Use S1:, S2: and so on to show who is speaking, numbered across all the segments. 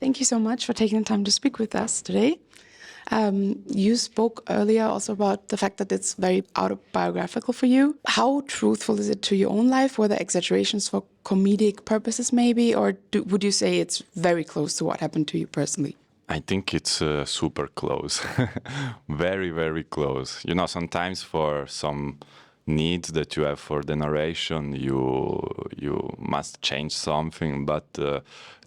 S1: Thank you so much for taking the time to speak with us today. You spoke earlier also about the fact that it's very autobiographical for you. How truthful is it to your own life? Were there exaggerations for comedic purposes maybe? Or would you say it's very close to what happened to you personally?
S2: I think it's super close, very, very close. You know, sometimes for some needs that you have for the narration, you must change something. But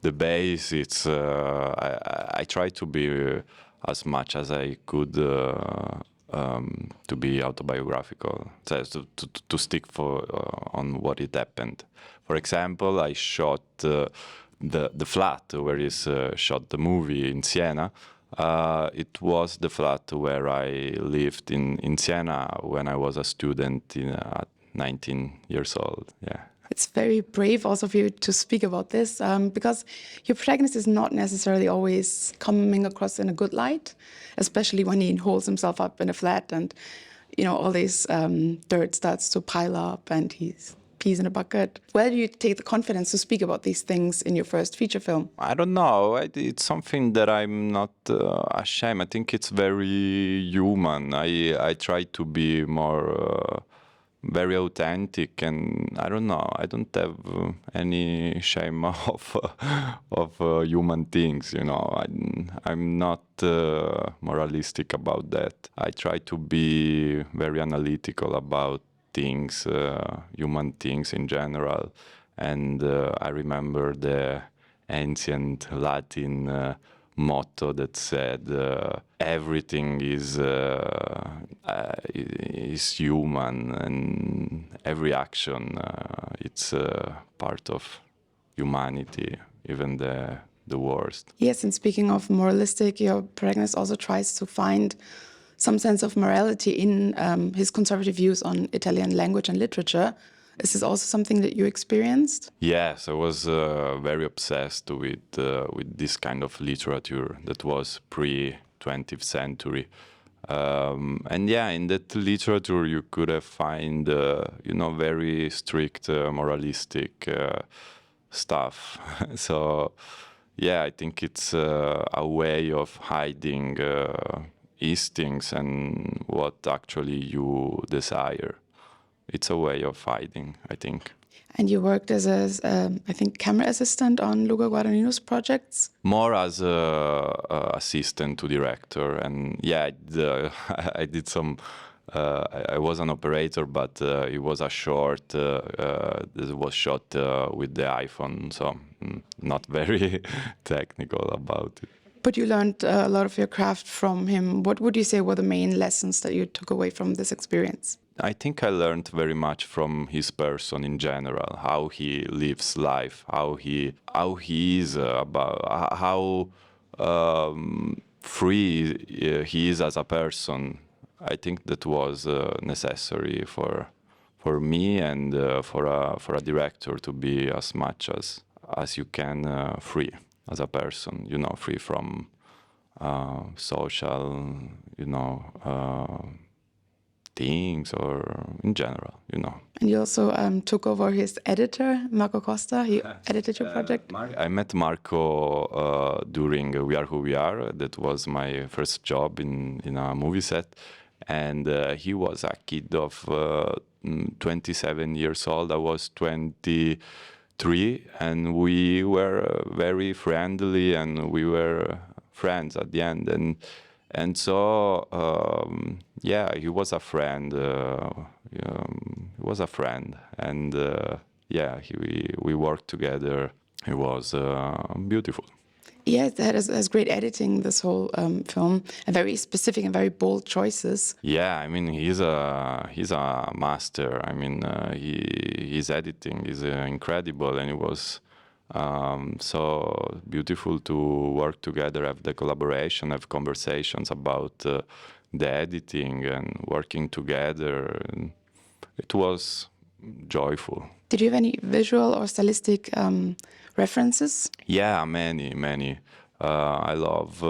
S2: the base, it's I try to be as much as I could to be autobiographical, so to stick on what it happened. For example, I shot. The flat where is shot the movie in Siena, it was the flat where I lived in Siena when I was a student at 19 years old. Yeah.
S1: It's very brave also of you to speak about this because your protagonist is not necessarily always coming across in a good light, especially when he holds himself up in a flat and, you know, all this dirt starts to pile up and he's peas in a bucket. Where do you take the confidence to speak about these things in your first feature film?
S2: I don't know. It's something that I'm not ashamed. I think it's very human. I try to be more very authentic, and I don't know. I don't have any shame of human things. You know, I'm not moralistic about that. I try to be very analytical about things, human things in general. And I remember the ancient Latin motto that said, everything is human, and every action, it's part of humanity, even the worst.
S1: Yes, and speaking of moralistic, your protagonist also tries to find some sense of morality in his conservative views on Italian language and literature. Is this also something that you experienced?
S2: Yes, I was very obsessed with this kind of literature that was pre-20th century. And yeah, in that literature you could have find, very strict moralistic stuff. So yeah, I think it's a way of hiding instincts and what actually you desire. It's a way of hiding, I think.
S1: And you worked as I think, camera assistant on Luca Guadagnino's projects?
S2: More as a assistant to director, and yeah, I did some. I was an operator, but it was a short that was shot with the iPhone, so not very technical about it.
S1: But you learned a lot of your craft from him. What would you say were the main lessons that you took away from this experience?
S2: I think I learned very much from his person in general, how he lives life, how he is about how free he is as a person. I think that was necessary for me and for a director to be as much as you can free as a person, free from social, things or in general,
S1: And you also took over his editor, Marco Costa. He edited your project.
S2: I met Marco during We Are Who We Are. That was my first job in a movie set. And he was a kid of 27 years old. I was 23. And we were very friendly and we were friends at the end. And so, yeah, he was a friend. He was a friend, and yeah, we worked together. It was beautiful.
S1: Yeah, that has great editing, this whole film, and very specific and very bold choices.
S2: Yeah, I mean, he's a master. I mean, his editing is incredible, and it was so beautiful to work together, have the collaboration, have conversations about the editing and working together. It was joyful.
S1: Did you have any visual or stylistic references?
S2: Yeah, many. I love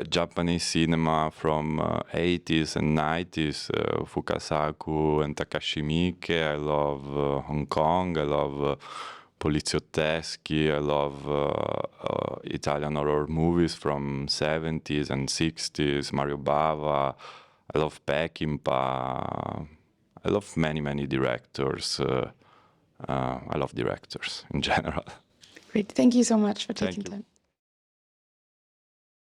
S2: Japanese cinema from 80s and 90s, Fukasaku and Takashi Miike. I love Hong Kong. I love poliziotteschi. I love Italian horror movies from 70s and 60s, Mario Bava. I love Peckinpah. I love many directors. I love directors in general.
S1: Great. Thank you so much for
S2: Thank
S1: taking
S2: you.
S1: time.